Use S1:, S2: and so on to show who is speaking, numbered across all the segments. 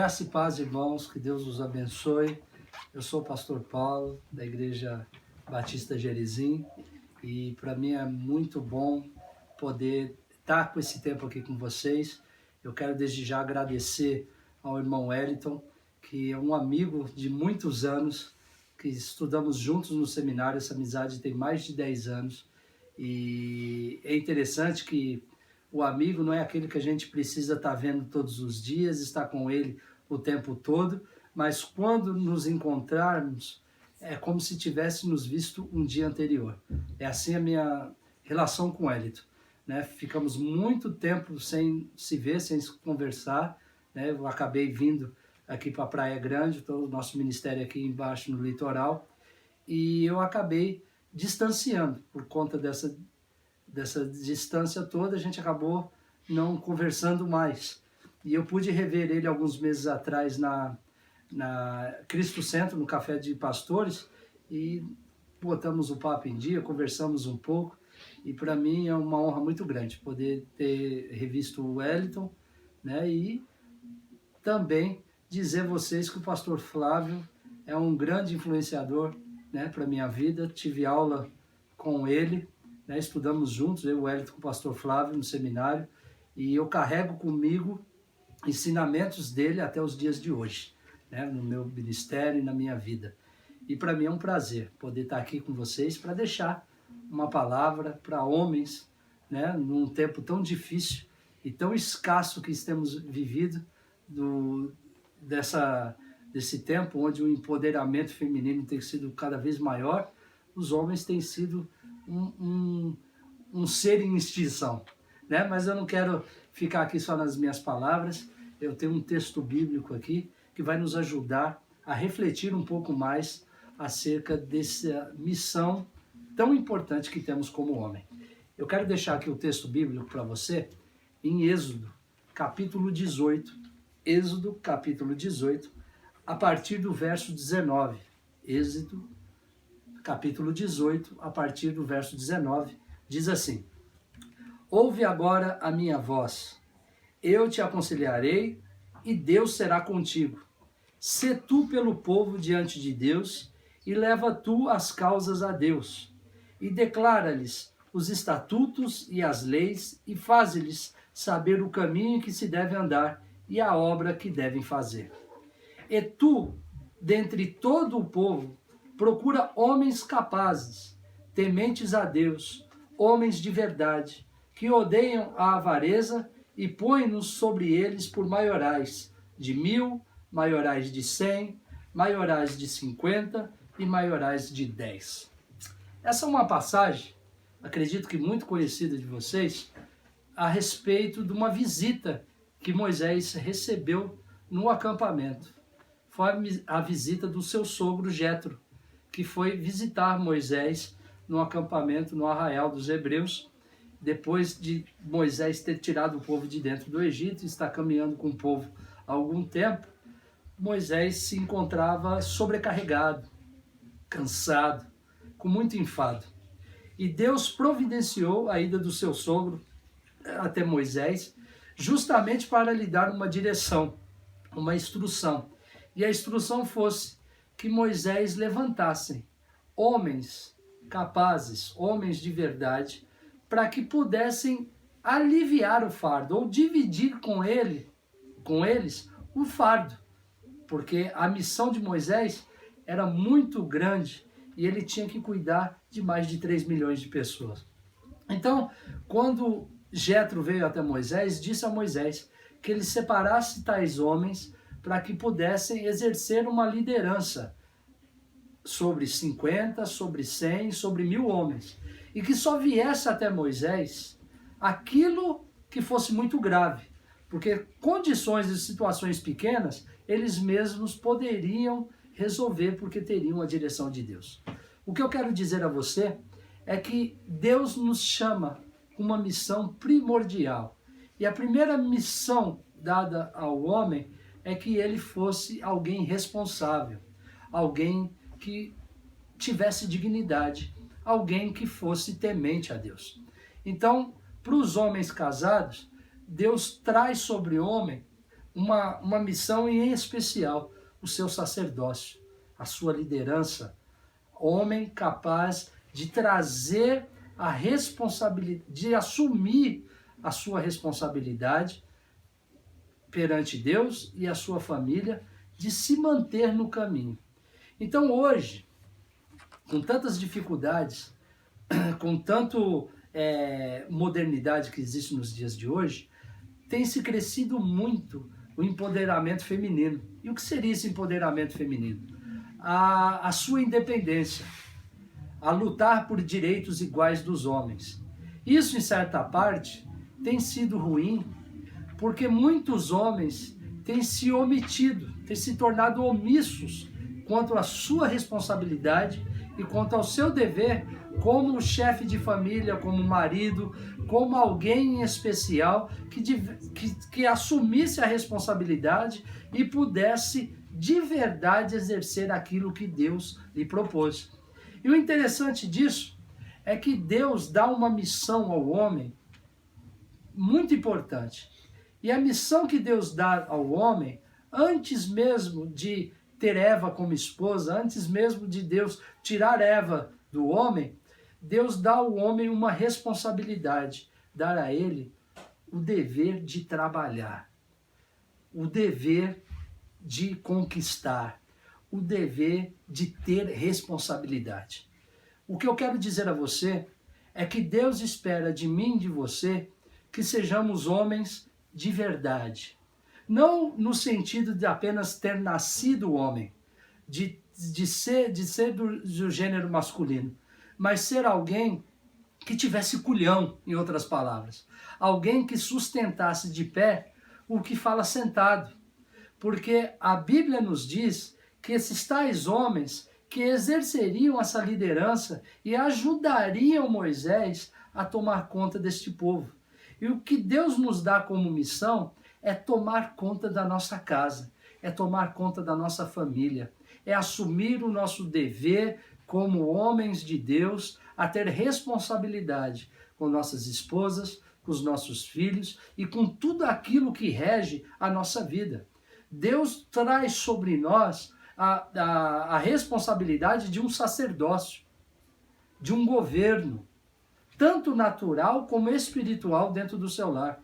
S1: Graça e paz, irmãos, que Deus os abençoe. Eu sou o pastor Paulo, da Igreja Batista Gerizim, e para mim é muito bom poder estar com esse tempo aqui com vocês. Eu quero desde já agradecer ao irmão Wellington, que é um amigo de muitos anos, que estudamos juntos no seminário. Essa amizade tem mais de 10 anos, e é interessante que o amigo não é aquele que a gente precisa estar vendo todos os dias, estar com ele o tempo todo, mas quando nos encontrarmos, é como se tivéssemos visto um dia anterior. É assim a minha relação com o Elito, né? Ficamos muito tempo sem se ver, sem se conversar, né? Eu acabei vindo aqui para a Praia Grande, o nosso ministério aqui embaixo no litoral, e eu acabei distanciando por conta dessa distância toda. A gente acabou não conversando mais. E eu pude rever ele alguns meses atrás na Cristo Centro, no Café de Pastores, e botamos o papo em dia, conversamos um pouco, e para mim é uma honra muito grande poder ter revisto o Wellington, né? E também dizer a vocês que o pastor Flávio é um grande influenciador, né, para a minha vida. Tive aula com ele, né, estudamos juntos, eu e o Wellington, com o pastor Flávio, no seminário, e eu carrego comigo ensinamentos dele até os dias de hoje, né, no meu ministério e na minha vida. E para mim é um prazer poder estar aqui com vocês para deixar uma palavra para homens, né, num tempo tão difícil e tão escasso que temos vivido, desse tempo onde o empoderamento feminino tem sido cada vez maior. Os homens têm sido um ser em extinção, né? Mas eu não quero ficar aqui só nas minhas palavras. Eu tenho um texto bíblico aqui que vai nos ajudar a refletir um pouco mais acerca dessa missão tão importante que temos como homem. Eu quero deixar aqui o texto bíblico para você em Êxodo, capítulo 18. Êxodo, capítulo 18, a partir do verso 19. Êxodo, capítulo 18, a partir do verso 19, diz assim: Ouve agora a minha voz, eu te aconselharei, e Deus será contigo. Sê tu pelo povo diante de Deus, e leva tu as causas a Deus, e declara-lhes os estatutos e as leis, e faze-lhes saber o caminho que se deve andar, e a obra que devem fazer. E tu, dentre todo o povo, procura homens capazes, tementes a Deus, homens de verdade, que odeiam a avareza, e põe-nos sobre eles por maiorais de 1000, maiorais de 100, maiorais de 50 e maiorais de 10. Essa é uma passagem, acredito que muito conhecida de vocês, a respeito de uma visita que Moisés recebeu no acampamento. Foi a visita do seu sogro Jetro, que foi visitar Moisés no acampamento, no arraial dos Hebreus, depois de Moisés ter tirado o povo de dentro do Egito e estar caminhando com o povo há algum tempo. Moisés se encontrava sobrecarregado, cansado, com muito enfado. E Deus providenciou a ida do seu sogro até Moisés, justamente para lhe dar uma direção, uma instrução. E a instrução fosse que Moisés levantasse homens capazes, homens de verdade, para que pudessem aliviar o fardo, ou dividir com eles o fardo. Porque a missão de Moisés era muito grande e ele tinha que cuidar de mais de 3 milhões de pessoas. Então, quando Jetro veio até Moisés, disse a Moisés que ele separasse tais homens para que pudessem exercer uma liderança sobre 50, sobre 100, sobre 1000 homens. E que só viesse até Moisés aquilo que fosse muito grave. Porque condições e situações pequenas, eles mesmos poderiam resolver, porque teriam a direção de Deus. O que eu quero dizer a você é que Deus nos chama uma missão primordial. E a primeira missão dada ao homem é que ele fosse alguém responsável, alguém que tivesse dignidade, alguém que fosse temente a Deus. Então, para os homens casados, Deus traz sobre o homem uma missão e, em especial, o seu sacerdócio, a sua liderança. Homem capaz de trazer a responsabilidade, de assumir a sua responsabilidade perante Deus e a sua família, de se manter no caminho. Então hoje, com tantas dificuldades, com tanto modernidade que existe nos dias de hoje, tem se crescido muito o empoderamento feminino. E o que seria esse empoderamento feminino? A sua independência, a lutar por direitos iguais dos homens. Isso, em certa parte, tem sido ruim, porque muitos homens têm se omitido, têm se tornado omissos quanto à sua responsabilidade e quanto ao seu dever como chefe de família, como marido, como alguém em especial que assumisse a responsabilidade e pudesse de verdade exercer aquilo que Deus lhe propôs. E o interessante disso é que Deus dá uma missão ao homem muito importante. E a missão que Deus dá ao homem, antes mesmo de ter Eva como esposa, antes mesmo de Deus tirar Eva do homem, Deus dá ao homem uma responsabilidade, dar a ele o dever de trabalhar, o dever de conquistar, o dever de ter responsabilidade. O que eu quero dizer a você é que Deus espera de mim e de você que sejamos homens de verdade. Não no sentido de apenas ter nascido homem, de ser do gênero masculino, mas ser alguém que tivesse culhão, em outras palavras. Alguém que sustentasse de pé o que fala sentado. Porque a Bíblia nos diz que esses tais homens que exerceriam essa liderança e ajudariam Moisés a tomar conta deste povo. E o que Deus nos dá como missão é tomar conta da nossa casa, é tomar conta da nossa família, é assumir o nosso dever como homens de Deus a ter responsabilidade com nossas esposas, com os nossos filhos e com tudo aquilo que rege a nossa vida. Deus traz sobre nós a responsabilidade de um sacerdócio, de um governo, tanto natural como espiritual dentro do seu lar.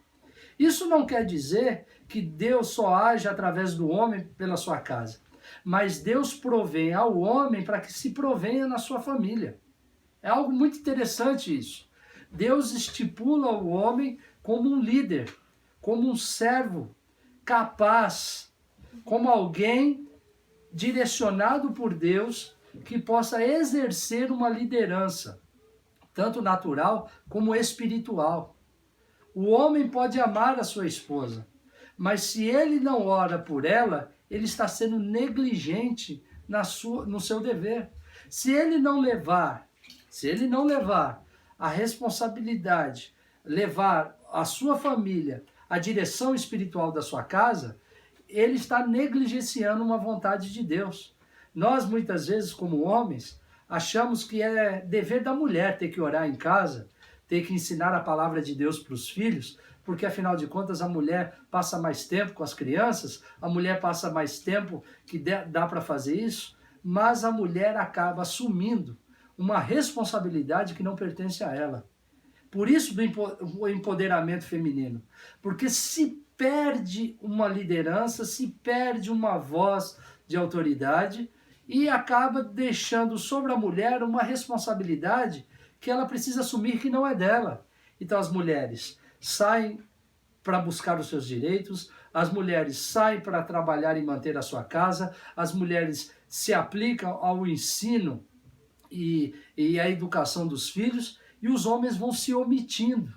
S1: Isso não quer dizer que Deus só age através do homem pela sua casa, mas Deus provém ao homem para que se provenha na sua família. É algo muito interessante isso. Deus estipula o homem como um líder, como um servo capaz, como alguém direcionado por Deus que possa exercer uma liderança, tanto natural como espiritual. O homem pode amar a sua esposa, mas se ele não ora por ela, ele está sendo negligente no seu dever. Se ele não levar a responsabilidade, levar a sua família, a direção espiritual da sua casa, ele está negligenciando uma vontade de Deus. Nós, muitas vezes, como homens, achamos que é dever da mulher ter que orar em casa, ter que ensinar a palavra de Deus para os filhos, porque afinal de contas a mulher passa mais tempo com as crianças, a mulher passa mais tempo que dá para fazer isso, mas a mulher acaba assumindo uma responsabilidade que não pertence a ela. Por isso o empoderamento feminino, porque se perde uma liderança, se perde uma voz de autoridade e acaba deixando sobre a mulher uma responsabilidade que ela precisa assumir que não é dela. Então as mulheres saem para buscar os seus direitos, as mulheres saem para trabalhar e manter a sua casa, as mulheres se aplicam ao ensino e à educação dos filhos, e os homens vão se omitindo,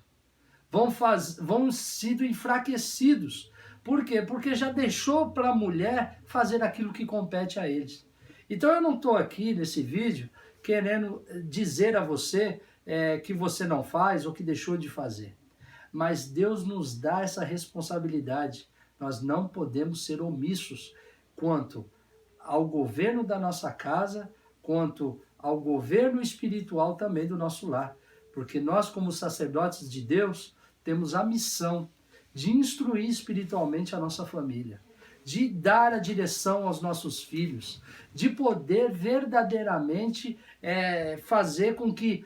S1: vão sendo enfraquecidos. Por quê? Porque já deixou para a mulher fazer aquilo que compete a eles. Então eu não estou aqui nesse vídeo querendo dizer a você que você não faz ou que deixou de fazer. Mas Deus nos dá essa responsabilidade. Nós não podemos ser omissos quanto ao governo da nossa casa, quanto ao governo espiritual também do nosso lar. Porque nós, como sacerdotes de Deus, temos a missão de instruir espiritualmente a nossa família, de dar a direção aos nossos filhos, de poder verdadeiramente fazer com que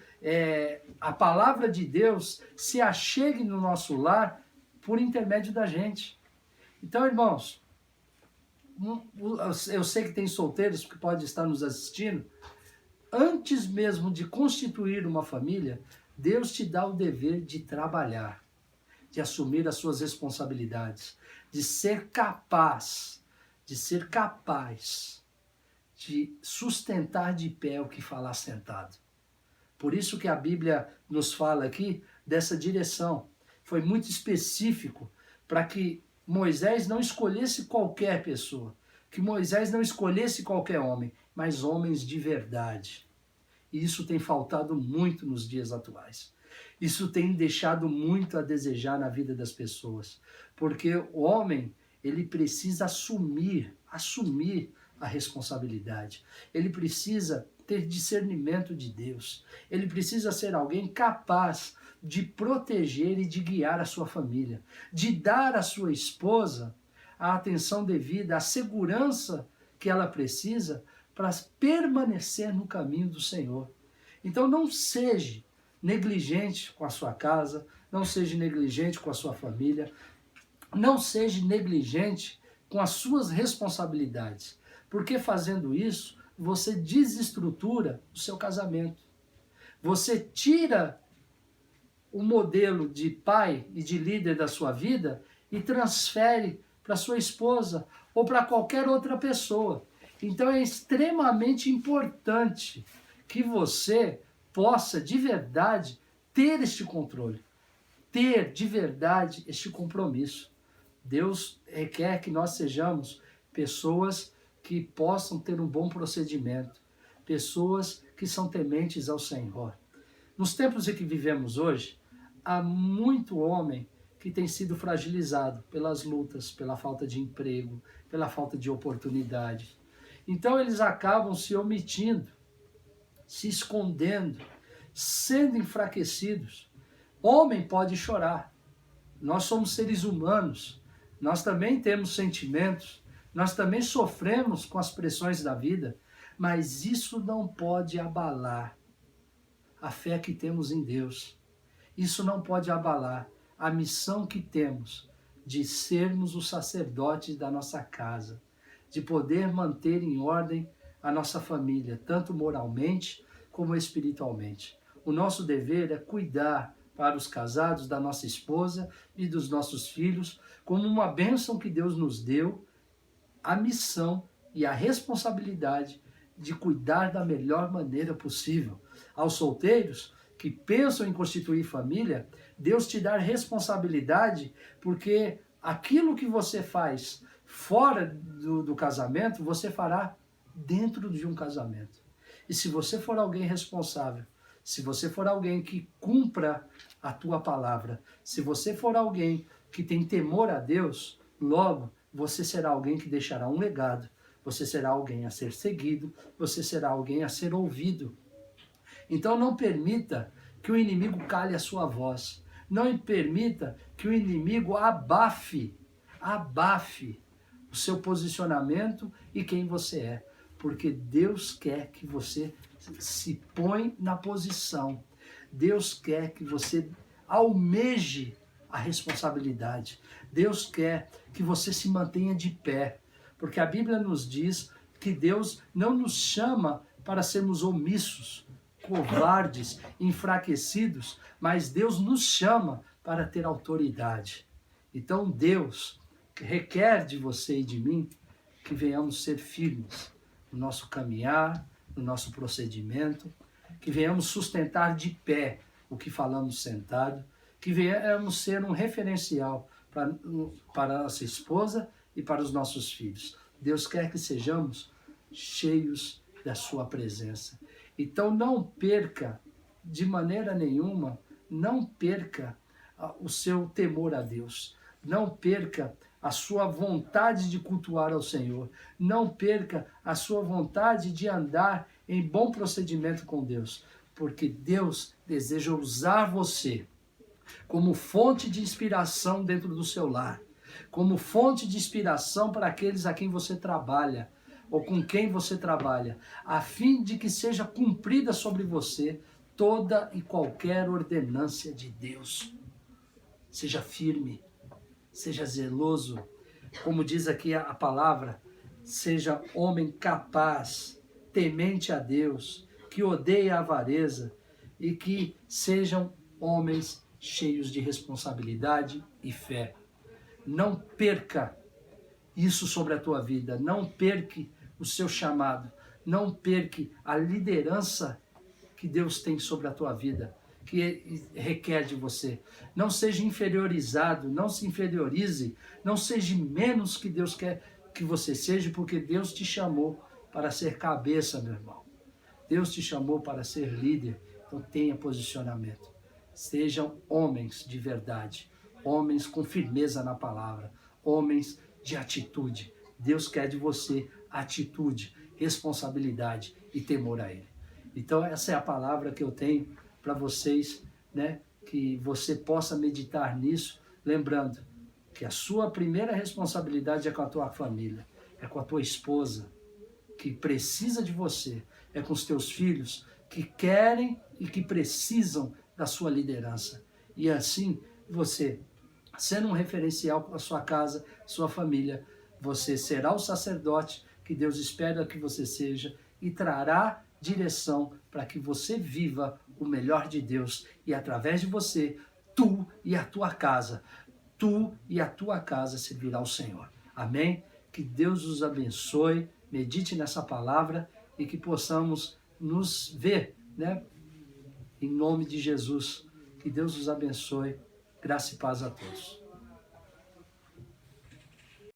S1: a palavra de Deus se achegue no nosso lar por intermédio da gente. Então, irmãos, eu sei que tem solteiros que podem estar nos assistindo. Antes mesmo de constituir uma família, Deus te dá o dever de trabalhar, de assumir as suas responsabilidades, de ser capaz de sustentar de pé o que falar sentado. Por isso que a Bíblia nos fala aqui dessa direção. Foi muito específico para que Moisés não escolhesse qualquer pessoa, que Moisés não escolhesse qualquer homem, mas homens de verdade. E isso tem faltado muito nos dias atuais. Isso tem deixado muito a desejar na vida das pessoas, porque o homem, ele precisa assumir a responsabilidade. Ele precisa ter discernimento de Deus. Ele precisa ser alguém capaz de proteger e de guiar a sua família, de dar à sua esposa a atenção devida, a segurança que ela precisa para permanecer no caminho do Senhor. Então não seja negligente com a sua casa, não seja negligente com a sua família, não seja negligente com as suas responsabilidades, porque fazendo isso, você desestrutura o seu casamento. Você tira o modelo de pai e de líder da sua vida e transfere para sua esposa ou para qualquer outra pessoa. Então é extremamente importante que você possa de verdade ter este controle, ter de verdade este compromisso. Deus quer que nós sejamos pessoas que possam ter um bom procedimento, pessoas que são tementes ao Senhor. Nos tempos em que vivemos hoje, há muito homem que tem sido fragilizado pelas lutas, pela falta de emprego, pela falta de oportunidade. Então eles acabam se omitindo, se escondendo, sendo enfraquecidos. Homem pode chorar. Nós somos seres humanos. Nós também temos sentimentos. Nós também sofremos com as pressões da vida. Mas isso não pode abalar a fé que temos em Deus. Isso não pode abalar a missão que temos de sermos os sacerdotes da nossa casa, de poder manter em ordem a nossa família, tanto moralmente como espiritualmente. O nosso dever é cuidar para os casados da nossa esposa e dos nossos filhos, como uma bênção que Deus nos deu, a missão e a responsabilidade de cuidar da melhor maneira possível. Aos solteiros que pensam em constituir família, Deus te dá responsabilidade, porque aquilo que você faz fora do casamento, você fará dentro de um casamento. E se você for alguém responsável, se você for alguém que cumpra a tua palavra, se você for alguém que tem temor a Deus, logo você será alguém que deixará um legado, você será alguém a ser seguido, você será alguém a ser ouvido. Então não permita que o inimigo cale a sua voz. Não permita que o inimigo abafe o seu posicionamento e quem você é. Porque Deus quer que você se põe na posição. Deus quer que você almeje a responsabilidade. Deus quer que você se mantenha de pé. Porque a Bíblia nos diz que Deus não nos chama para sermos omissos, covardes, enfraquecidos, mas Deus nos chama para ter autoridade. Então Deus requer de você e de mim que venhamos ser firmes no nosso caminhar, no nosso procedimento, que venhamos sustentar de pé o que falamos sentado, que venhamos ser um referencial para a nossa esposa e para os nossos filhos. Deus quer que sejamos cheios da sua presença. Então não perca, de maneira nenhuma, não perca o seu temor a Deus. Não perca a sua vontade de cultuar ao Senhor. Não perca a sua vontade de andar em bom procedimento com Deus. Porque Deus deseja usar você como fonte de inspiração dentro do seu lar, como fonte de inspiração para aqueles a quem você trabalha, ou com quem você trabalha, a fim de que seja cumprida sobre você toda e qualquer ordenância de Deus. Seja firme, seja zeloso, como diz aqui a palavra, seja homem capaz, temente a Deus, que odeia a avareza e que sejam homens cheios de responsabilidade e fé. Não perca isso sobre a tua vida, não perca o seu chamado, não perca a liderança que Deus tem sobre a tua vida, que requer de você. Não seja inferiorizado, não se inferiorize, não seja menos que Deus quer que você seja, porque Deus te chamou para ser cabeça, meu irmão. Deus te chamou para ser líder, então tenha posicionamento. Sejam homens de verdade, homens com firmeza na palavra, homens de atitude. Deus quer de você atitude, responsabilidade e temor a Ele. Então essa é a palavra que eu tenho para vocês, né? Que você possa meditar nisso, lembrando que a sua primeira responsabilidade é com a tua família, é com a tua esposa, que precisa de você, é com os teus filhos, que querem e que precisam da sua liderança. E assim, você, sendo um referencial para a sua casa, sua família, você será o sacerdote que Deus espera que você seja e trará direção para que você viva o melhor de Deus e através de você, tu e a tua casa servirá ao Senhor. Amém? Que Deus os abençoe, medite nessa palavra e que possamos nos ver, né? Em nome de Jesus. Que Deus os abençoe. Graça e paz a todos.